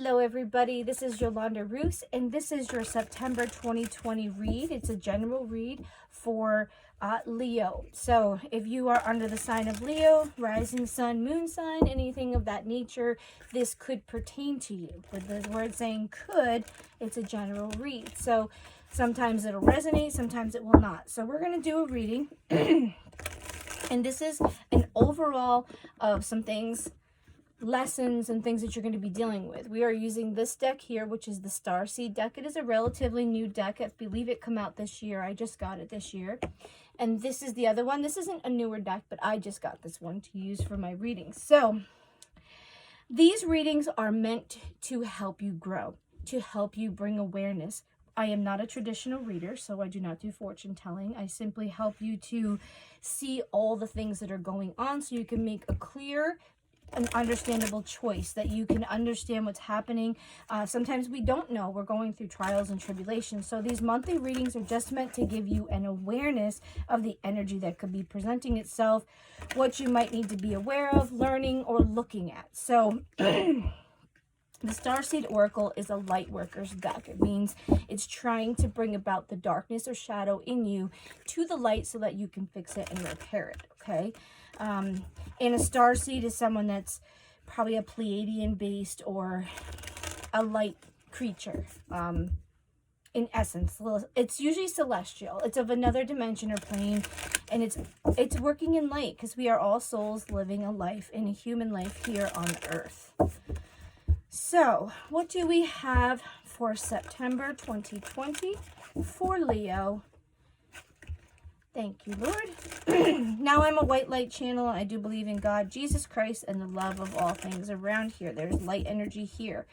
Hello everybody, this is Yolanda Roos and this is your September 2020 read. It's a general read for Leo. So if you are under the sign of Leo, rising sun, moon sign, anything of that nature, this could pertain to you. With the word saying could, it's a general read. So sometimes it'll resonate, sometimes it will not. So we're going to do a reading and this is an overall of some things, lessons and things that you're going to be dealing with. We are using this deck here, which is the Starseed deck. It is a relatively new deck. I believe it came out this year. I just got it this year. And this is the other one. This isn't a newer deck, but I just got this one to use for my readings. So these readings are meant to help you grow, to help you bring awareness. I am not a traditional reader, so I do not do fortune telling. I simply help you to see all the things that are going on so you can make a clear, an understandable choice, that you can understand what's happening. Sometimes we don't know. We're going through trials and tribulations. So these monthly readings are just meant to give you an awareness of the energy that could be presenting itself, what you might need to be aware of, learning, or looking at. So the Starseed Oracle is a light worker's deck. It means it's trying to bring about the darkness or shadow in you to the light so that you can fix it and repair it, okay? And a starseed is someone that's probably a Pleiadian based or a light creature. In essence, it's usually celestial. It's of another dimension or plane, and it's working in light because we are all souls living a life in a human life here on Earth. So, what do we have for September 2020 for Leo? Thank you, Lord. Now I'm a white light channel. I do believe in God, Jesus Christ, and the love of all things around here. There's light energy here.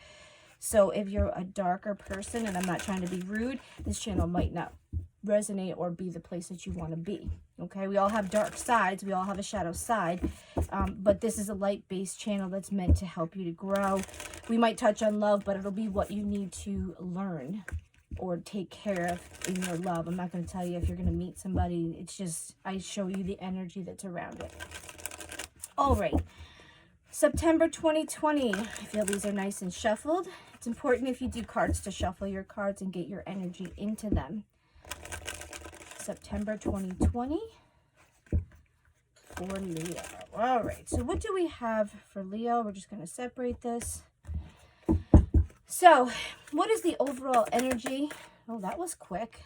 So if you're a darker person, and I'm not trying to be rude, this channel might not resonate or be the place that you want to be. Okay, we all have dark sides. We all have a shadow side. But this is a light-based channel that's meant to help you to grow. We might touch on love, but it'll be what you need to learn or take care of in your love. I'm not going to tell you if you're going to meet somebody. It's just, I show you the energy that's around it. All right. September 2020. I feel these are nice and shuffled. It's important if you do cards to shuffle your cards and get your energy into them. September 2020 for Leo. All right. So what do we have for Leo? We're just going to separate this. So, what is the overall energy? Oh, that was quick.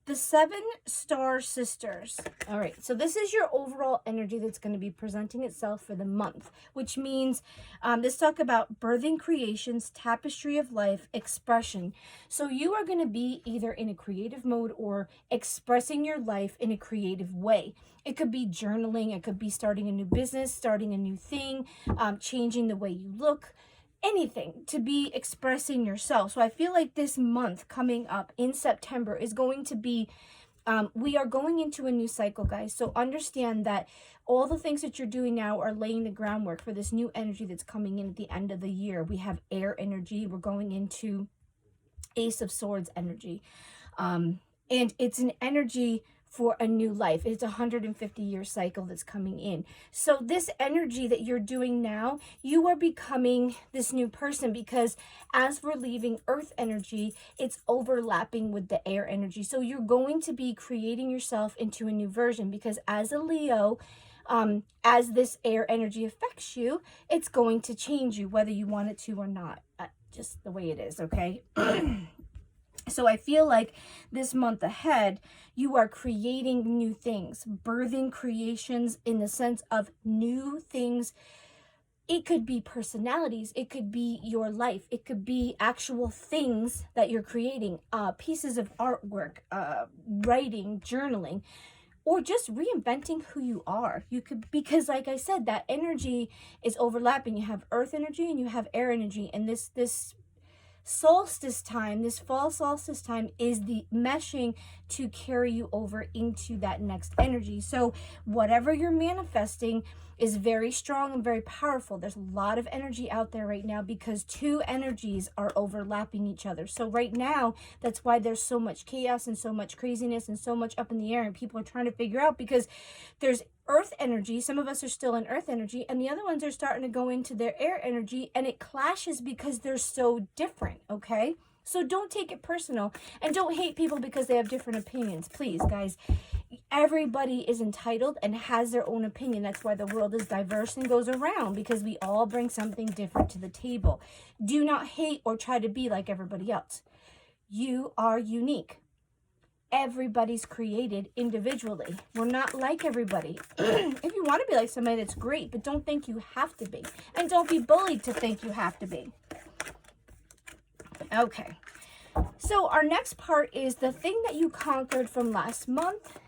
The 7 Star Sisters. All right, so this is your overall energy that's going to be presenting itself for the month, which means let's talk about birthing creations, tapestry of life, expression. So you are going to be either in a creative mode or expressing your life in a creative way. It could be journaling, it could be starting a new business, starting a new thing, changing the way you look, anything to be expressing yourself. So I feel like this month coming up in September is going to be, we are going into a new cycle, guys. So understand that all the things that you're doing now are laying the groundwork for this new energy that's coming in at the end of the year. We have air energy. We're going into Ace of Swords energy. And it's an energy for a new life. It's a 150-year cycle that's coming in. So this energy that you're doing now, you are becoming this new person, because as we're leaving earth energy, it's overlapping with the air energy. So you're going to be creating yourself into a new version, because as a Leo, as this air energy affects you, it's going to change you whether you want it to or not. Just the way it is, okay? So I feel like this month ahead, you are creating new things, birthing creations in the sense of new things. It could be personalities. It could be your life. It could be actual things that you're creating, pieces of artwork, writing, journaling, or just reinventing who you are. You could, because like I said, that energy is overlapping. You have earth energy and you have air energy, and this solstice time, this fall solstice time, is the meshing to carry you over into that next energy. So whatever you're manifesting is very strong and very powerful. There's a lot of energy out there right now because two energies are overlapping each other. So right now, that's why there's so much chaos and so much craziness and so much up in the air, and people are trying to figure out, because there's earth energy. Some of us are still in earth energy, and the other ones are starting to go into their air energy, and it clashes because they're so different, okay? So don't take it personal, and don't hate people because they have different opinions. Please, guys, everybody is entitled and has their own opinion. That's why the world is diverse and goes around, because we all bring something different to the table. Do not hate or try to be like everybody else. You are unique. Everybody's created individually. We're not like everybody. If you want to be like somebody, that's great, but don't think you have to be. And don't be bullied to think you have to be. Okay. So our next part is the thing that you conquered from last month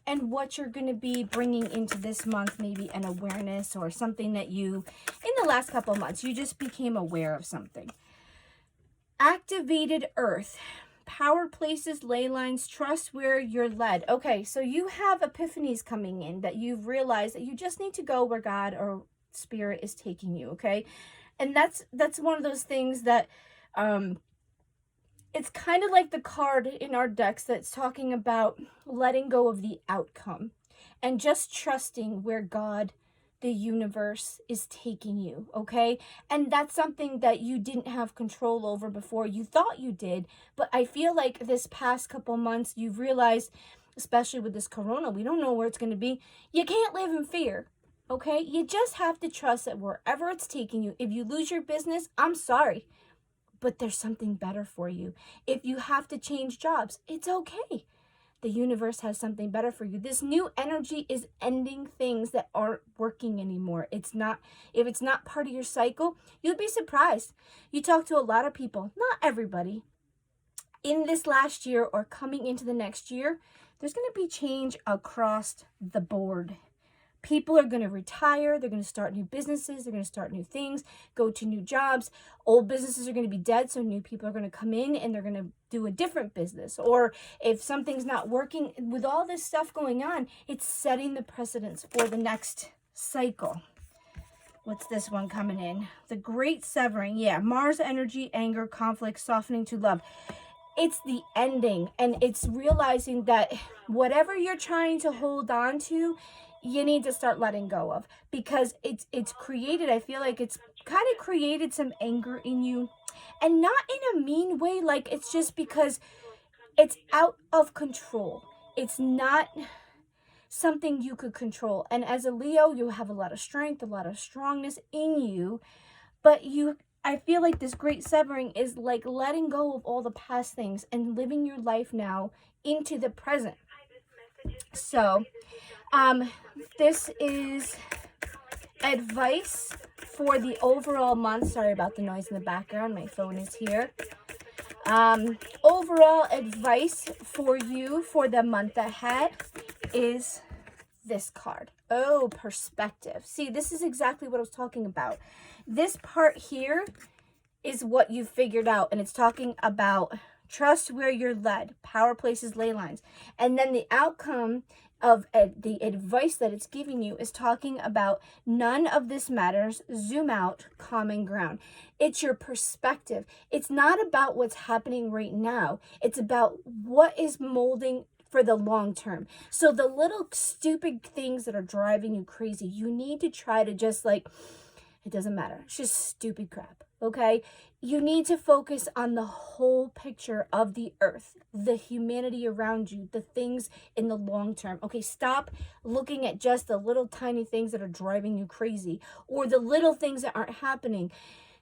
and what you're going to be bringing into this month, maybe an awareness or something that you, in the last couple of months, you just became aware of something. Activated earth. Power places, ley lines, trust where you're led. Okay, so you have epiphanies coming in that you've realized that you just need to go where God or Spirit is taking you, okay? And that's one of those things that it's kind of like the card in our decks that's talking about letting go of the outcome and just trusting where God, the universe, is taking you, okay? And that's something that you didn't have control over before. You thought you did, but I feel like this past couple months you've realized, especially with this corona, we don't know where it's going to be. You can't live in fear, okay? You just have to trust that wherever it's taking you. If you lose your business, I'm sorry, but there's something better for you. If you have to change jobs, it's okay. The universe has something better for you. This new energy is ending things that aren't working anymore. If it's not part of your cycle, you'll be surprised. You talk to a lot of people, not everybody. In this last year or coming into the next year, there's going to be change across the board. People are going to retire. They're going to start new businesses. They're going to start new things, go to new jobs. Old businesses are going to be dead, so new people are going to come in and they're going to do a different business. Or if something's not working, with all this stuff going on, it's setting the precedence for the next cycle. What's this one coming in? The Great Severing. Yeah, Mars energy, anger, conflict, softening to love. It's the ending, and it's realizing that whatever you're trying to hold on to, you need to start letting go of, because it's created, I feel like it's kind of created some anger in you, and not in a mean way, like it's just because it's out of control. It's not something you could control. And as a Leo, you have a lot of strength, a lot of strongness in you, but I feel like this great severing is like letting go of all the past things and living your life now into the present. So this is advice for the overall month. Sorry about the noise in the background. My phone is here. Overall advice for you for the month ahead is this card. Oh, perspective. See, this is exactly what I was talking about. This part here is what you figured out, and it's talking about trust where you're led, power places, ley lines. And then the outcome of the advice that it's giving you is talking about none of this matters, zoom out, common ground. It's your perspective. It's not about what's happening right now. It's about what is molding for the long term. So the little stupid things that are driving you crazy, you need to try to just like, it doesn't matter. It's just stupid crap, okay? You need to focus on the whole picture of the earth, the humanity around you, the things in the long term. Okay, stop looking at just the little tiny things that are driving you crazy or the little things that aren't happening.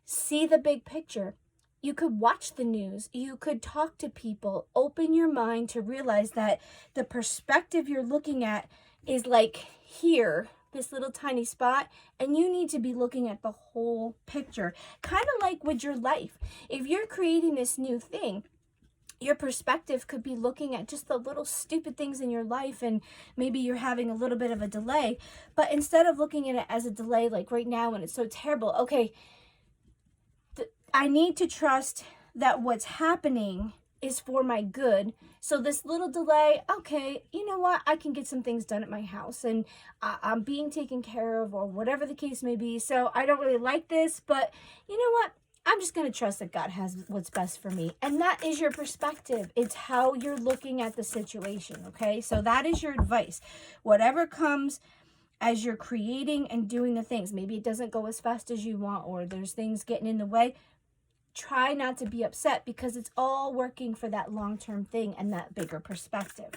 See the big picture. You could watch the news. You could talk to people. Open your mind to realize that the perspective you're looking at is like here, this little tiny spot, and you need to be looking at the whole picture. Kind of like with your life. If you're creating this new thing, your perspective could be looking at just the little stupid things in your life, and maybe you're having a little bit of a delay. But instead of looking at it as a delay, like right now when it's so terrible, okay, I need to trust that what's happening is for my good. So this little delay, okay, you know what? I can get some things done at my house, and I'm being taken care of, or whatever the case may be. So I don't really like this, but you know what? I'm just going to trust that God has what's best for me. And that is your perspective. It's how you're looking at the situation, okay? So that is your advice. Whatever comes, as you're creating and doing the things. Maybe it doesn't go as fast as you want, or there's things getting in the way. Try not to be upset, because it's all working for that long-term thing and that bigger perspective.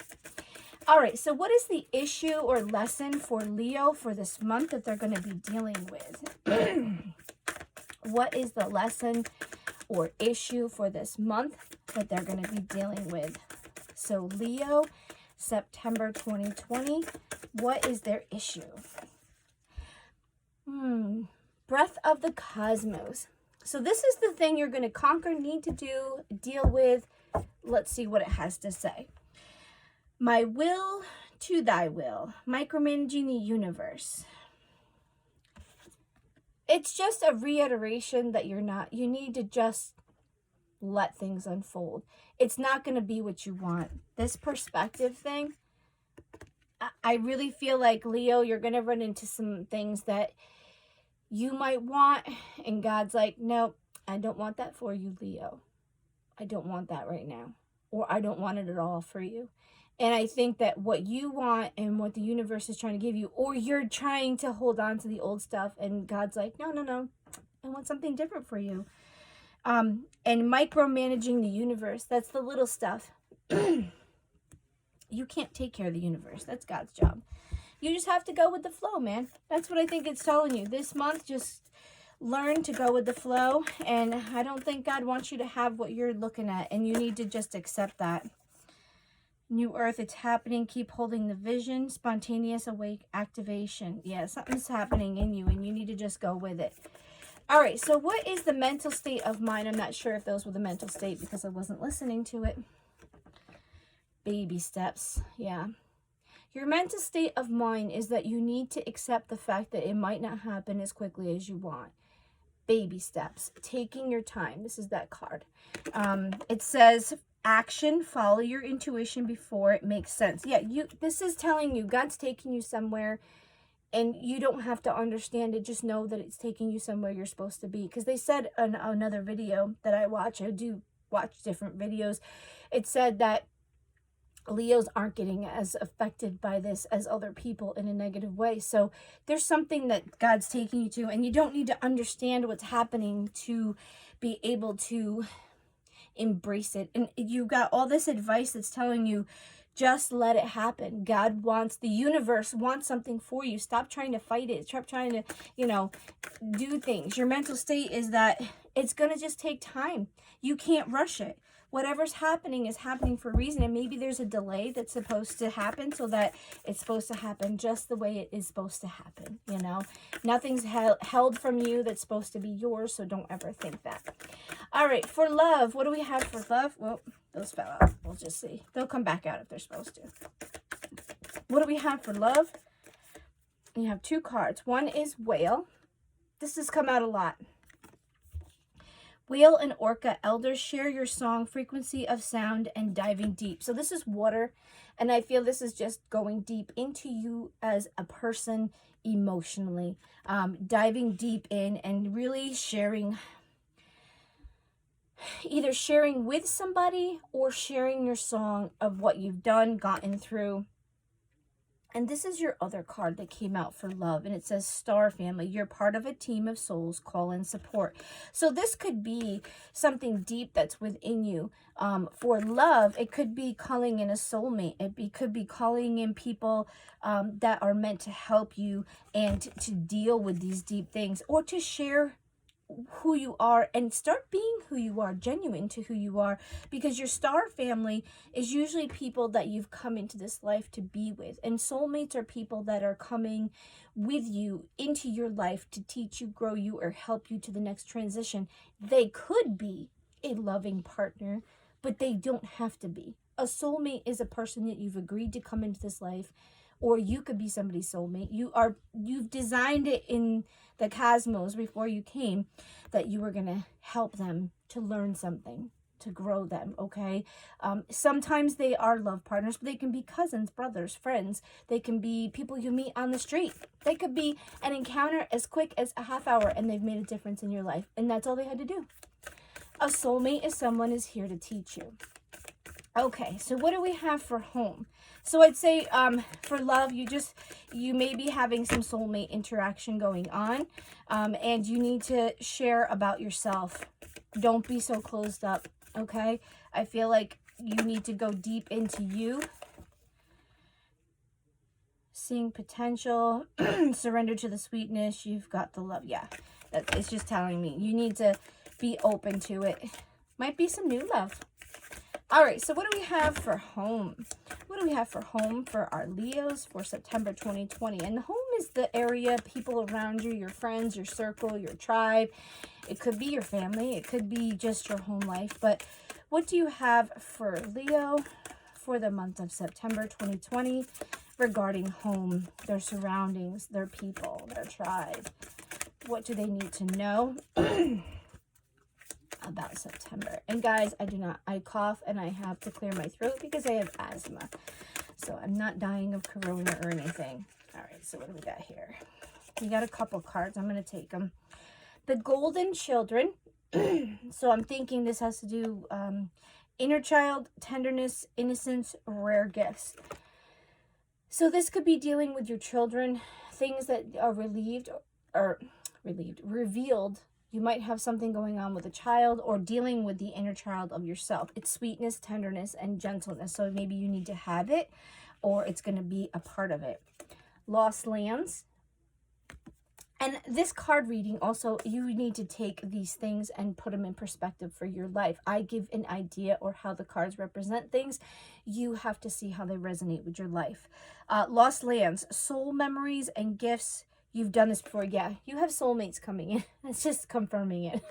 All right, so what is the issue or lesson for Leo for this month that they're going to be dealing with? What is the lesson or issue for this month that they're going to be dealing with? So Leo, September 2020, what is their issue? Breath of the Cosmos. So this is the thing you're going to conquer, need to do, deal with. Let's see what it has to say. My will to thy will. Micromanaging the universe. It's just a reiteration that you need to just let things unfold. It's not going to be what you want. This perspective thing, I really feel like, Leo, you're going to run into some things that you might want, and God's like, nope, I don't want that for you, Leo. I don't want that right now, or I don't want it at all for you. And I think that what you want and what the universe is trying to give you, or you're trying to hold on to the old stuff, and God's like, no, I want something different for you. And micromanaging the universe, that's the little stuff. You can't take care of the universe. That's God's job. You just have to go with the flow, man. That's what I think it's telling you. This month, just learn to go with the flow. And I don't think God wants you to have what you're looking at. And you need to just accept that. New Earth, it's happening. Keep holding the vision. Spontaneous awake activation. Yeah, something's happening in you, and you need to just go with it. All right, so what is the mental state of mind? I'm not sure if those were the mental state because I wasn't listening to it. Baby steps. Yeah. Your mental state of mind is that you need to accept the fact that it might not happen as quickly as you want. Baby steps. Taking your time. This is that card. It says action. Follow your intuition before it makes sense. Yeah, this is telling you God's taking you somewhere, and you don't have to understand it. Just know that it's taking you somewhere you're supposed to be. Because they said in another video that I watch, I do watch different videos, it said that Leos aren't getting as affected by this as other people in a negative way. So there's something that God's taking you to, and you don't need to understand what's happening to be able to embrace it. And you got all this advice that's telling you, just let it happen. God wants, the universe wants something for you. Stop trying to fight it. Stop trying to, do things. Your mental state is that it's going to just take time. You can't rush it. Whatever's happening is happening for a reason, and maybe there's a delay that's supposed to happen so that it's supposed to happen just the way it is supposed to happen, Nothing's held from you that's supposed to be yours, so don't ever think that. All right, for love, what do we have for love? Well, those fell out. We'll just see. They'll come back out if they're supposed to. What do we have for love? You have two cards. One is Whale. This has come out a lot. Whale and Orca, elders, share your song, frequency of sound, and diving deep. So this is water, and I feel this is just going deep into you as a person emotionally, diving deep in and really sharing, either sharing with somebody or sharing your song of what you've done, gotten through. And this is your other card that came out for love. And it says, Star Family, you're part of a team of souls, call in support. So this could be something deep that's within you. For love, it could be calling in a soulmate. It could be calling in people that are meant to help you and to deal with these deep things, or to share who you are and start being who you are, genuine to who you are, because your star family is usually people that you've come into this life to be with, and soulmates are people that are coming with you into your life to teach you, grow you, or help you to the next transition. They could be a loving partner, but they don't have to be. A soulmate is a person that you've agreed to come into this life, or you could be somebody's soulmate. You've designed it in the cosmos before you came that you were going to help them to learn something, to grow them, okay? Sometimes they are love partners, but they can be cousins, brothers, friends. They can be people you meet on the street. They could be an encounter as quick as a half hour, and they've made a difference in your life, and that's all they had to do. A soulmate is someone is here to teach you. Okay, so what do we have for home? So I'd say for love, you may be having some soulmate interaction going on, and you need to share about yourself. Don't be so closed up, okay? I feel like you need to go deep into you. Seeing potential, surrender to the sweetness, you've got the love. Yeah, it's just telling me you need to be open to it. Might be some new love. All right, so what do we have for home? What do we have for home for our Leos for September 2020? And home is the area, people around you, your friends, your circle, your tribe. It could be your family. It could be just your home life. But what do you have for Leo for the month of September 2020 regarding home, their surroundings, their people, their tribe? What do they need to know about September? And guys, I cough and I have to clear my throat because I have asthma. So I'm not dying of corona or anything. All right, so what do we got here? We got a couple cards. I'm going to take them. The Golden Children. So I'm thinking this has to do inner child, tenderness, innocence, rare gifts. So this could be dealing with your children, things that are revealed. You might have something going on with a child or dealing with the inner child of yourself. It's sweetness, tenderness, and gentleness. So maybe you need to have it or it's going to be a part of it. Lost lands. And this card reading also, you need to take these things and put them in perspective for your life. I give an idea or how the cards represent things. You have to see how they resonate with your life. Lost lands, soul memories and gifts. You've done this before. Yeah, you have soulmates coming in. It's just confirming it.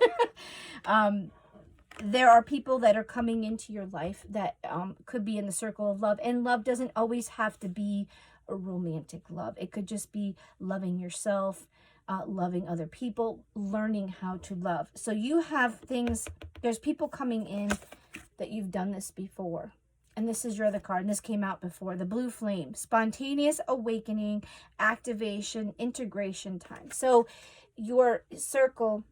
There are people that are coming into your life that could be in the circle of love. And love doesn't always have to be a romantic love. It could just be loving yourself, loving other people, learning how to love. So you have things, there's people coming in that you've done this before. And this is your other card, and this came out before. The Blue Flame, spontaneous awakening, activation, integration time. So your circle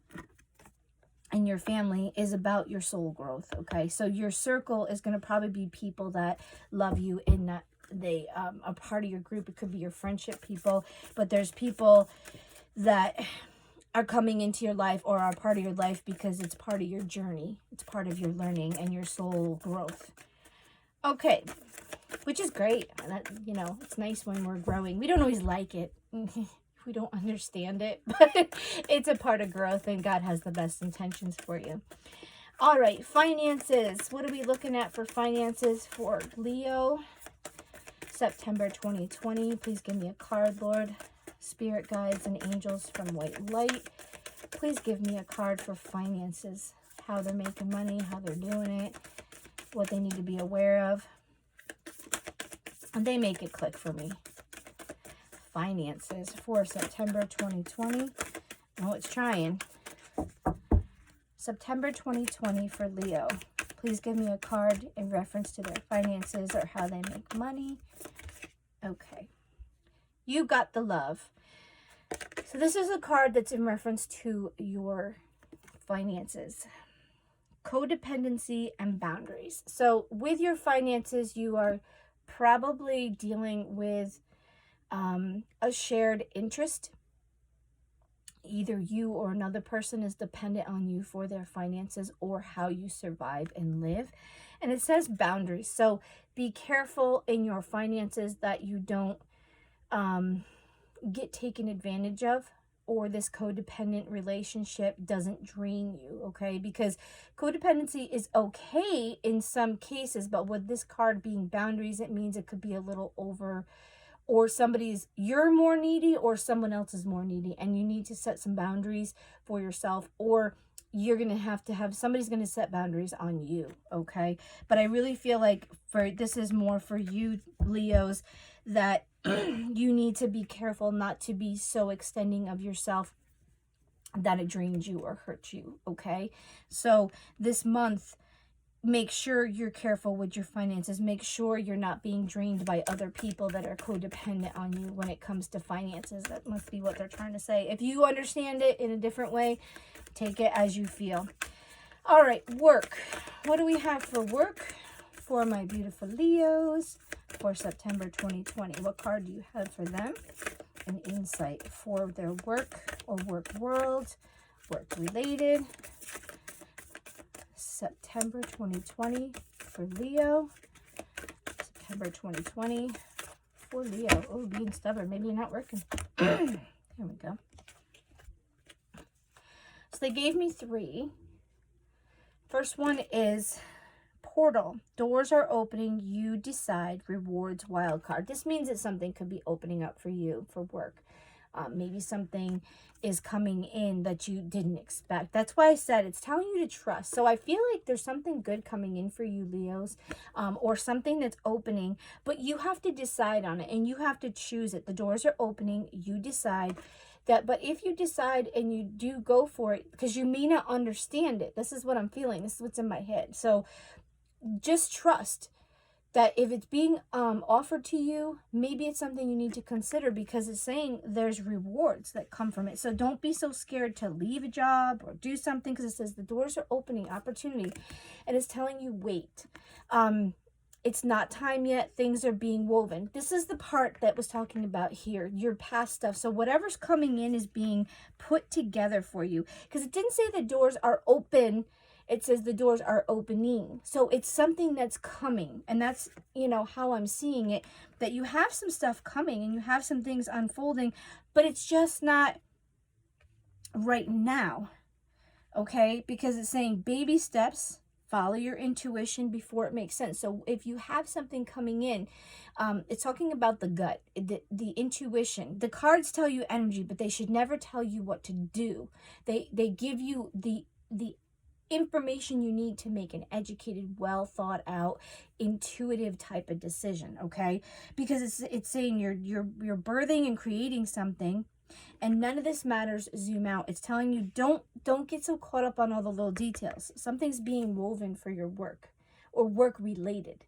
and your family is about your soul growth, okay? So your circle is going to probably be people that love you in that they are part of your group. It could be your friendship people, but there's people that are coming into your life or are part of your life because it's part of your journey. It's part of your learning and your soul growth. Okay, which is great. That, you know, it's nice when we're growing. We don't always like it. We don't understand it, but it's a part of growth and God has the best intentions for you. All right, finances. What are we looking at for finances for Leo? September 2020. Please give me a card, Lord. Spirit guides and angels from white light. Please give me a card for finances. How they're making money, how they're doing it, what they need to be aware of. And they make it click for me. Finances for September 2020. Oh, it's trying. September 2020 for Leo. Please give me a card in reference to their finances or how they make money. Okay. You got the love. So this is a card that's in reference to your finances. Codependency and boundaries. So with your finances, you are probably dealing with a shared interest. Either you or another person is dependent on you for their finances or how you survive and live. And it says boundaries. So be careful in your finances that you don't get taken advantage of, or this codependent relationship doesn't drain you, okay? Because codependency is okay in some cases, but with this card being boundaries, it means it could be a little over, or you're more needy or someone else is more needy, and you need to set some boundaries for yourself, or you're going to have somebody's going to set boundaries on you, okay? But I really feel like this is more for you, Leos, that you need to be careful not to be so extending of yourself that it drains you or hurts you, okay? So this month, make sure you're careful with your finances. Make sure you're not being drained by other people that are codependent on you when it comes to finances. That must be what they're trying to say. If you understand it in a different way, take it as you feel. All right, work. What do we have for work for my beautiful Leos for September 2020. What card do you have for them? An insight for their work or work world, work related. September 2020 for Leo. September 2020 for Leo. Oh, being stubborn. Maybe you're not working. Here we go. So they gave me 3. First one is portal. Doors are opening. You decide. Rewards wild card. This means that something could be opening up for you for work. Maybe something is coming in that you didn't expect. That's why I said it's telling you to trust. So I feel like there's something good coming in for you, Leos, or something that's opening, but you have to decide on it and you have to choose it. The doors are opening. You decide that, but if you decide and you do go for it, because you may not understand it. This is what I'm feeling. This is what's in my head. So just trust that if it's being offered to you, maybe it's something you need to consider, because it's saying there's rewards that come from it. So don't be so scared to leave a job or do something, because it says the doors are opening, opportunity, and it's telling you wait. It's not time yet. Things are being woven. This is the part that was talking about here, your past stuff. So whatever's coming in is being put together for you, because it didn't say the doors are open. It says the doors are opening. So it's something that's coming. And that's, you know, how I'm seeing it, that you have some stuff coming and you have some things unfolding, but it's just not right now. Okay? Because it's saying baby steps, follow your intuition before it makes sense. So if you have something coming in, it's talking about the gut, the intuition. The cards tell you energy, but they should never tell you what to do. They give you the information you need to make an educated, well thought out, intuitive type of decision, okay? Because it's saying you're birthing and creating something, and none of this matters. Zoom out. It's telling you don't get so caught up on all the little details. Something's being woven for your work or work related.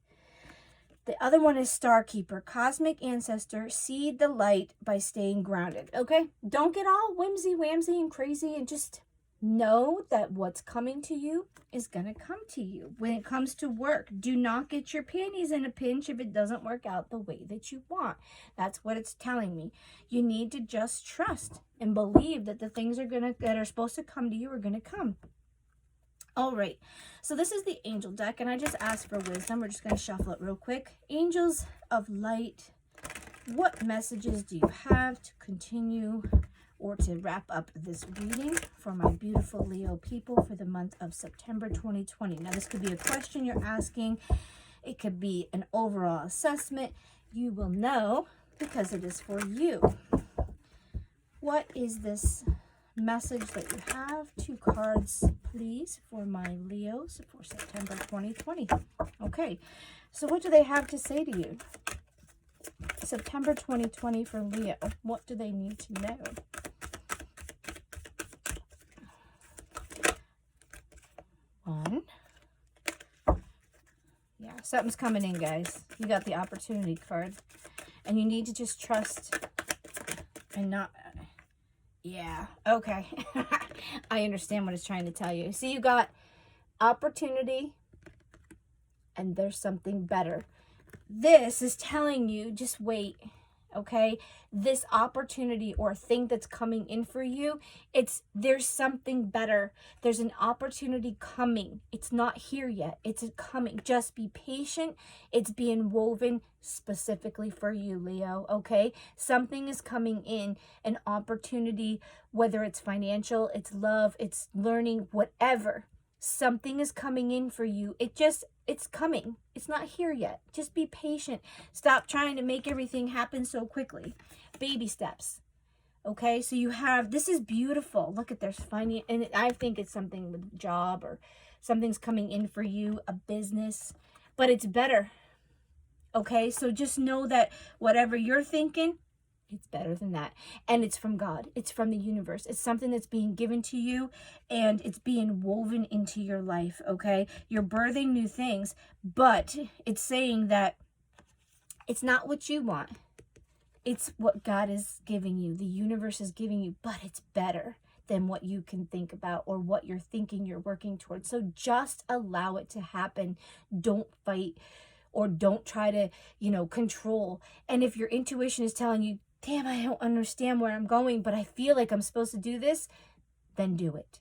The other one is Star Keeper, cosmic ancestor, seed the light by staying grounded, okay? Don't get all whimsy whamsy and crazy, and just know that what's coming to you is going to come to you. When it comes to work, do not get your panties in a pinch if it doesn't work out the way that you want. That's what it's telling me. You need to just trust and believe that the things that are supposed to come to you are going to come. All right. So this is the angel deck, and I just asked for wisdom. We're just going to shuffle it real quick. Angels of light, what messages do you have to continue or to wrap up this reading for my beautiful Leo people for the month of September 2020. Now, this could be a question you're asking. It could be an overall assessment. You will know because it is for you. What is this message that you have? 2 cards, please, for my Leos for September 2020. Okay, so what do they have to say to you? September 2020 for Leo. What do they need to know? One. Yeah, something's coming in, guys. You got the opportunity card. And you need to just trust and not... Yeah, okay. I understand what it's trying to tell you. See, you got opportunity and there's something better. This is telling you, just wait, okay? This opportunity or thing that's coming in for you, there's something better. There's an opportunity coming. It's not here yet. It's coming. Just be patient. It's being woven specifically for you, Leo, okay? Something is coming in, an opportunity, whether it's financial, it's love, it's learning, whatever. Something is coming in for you. It's coming. It's not here yet. Just be patient. Stop trying to make everything happen so quickly. Baby steps. Okay, so you have, this is beautiful. Look at, there's finance, and I think it's something with job or something's coming in for you, a business, but it's better. Okay, so just know that whatever you're thinking, it's better than that. And it's from God. It's from the universe. It's something that's being given to you and it's being woven into your life, okay? You're birthing new things, but it's saying that it's not what you want. It's what God is giving you. The universe is giving you, but it's better than what you can think about or what you're thinking you're working towards. So just allow it to happen. Don't fight or don't try to, you know, control. And if your intuition is telling you, damn, I don't understand where I'm going, but I feel like I'm supposed to do this, then do it.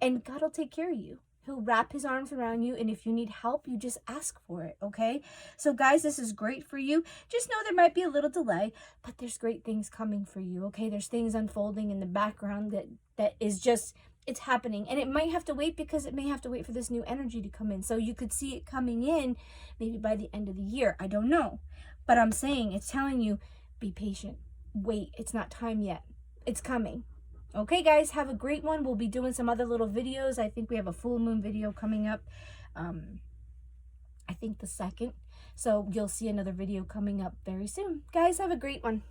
And God will take care of you. He'll wrap his arms around you, and if you need help, you just ask for it, okay? So guys, this is great for you. Just know there might be a little delay, but there's great things coming for you, okay? There's things unfolding in the background that is just, it's happening. And it might have to wait because it may have to wait for this new energy to come in. So you could see it coming in maybe by the end of the year. I don't know. But I'm saying, it's telling you, be patient. Wait, it's not time yet. It's coming. Okay, guys, have a great one. We'll be doing some other little videos. I think we have a full moon video coming up. I think the 2nd. So you'll see another video coming up very soon. Guys, have a great one.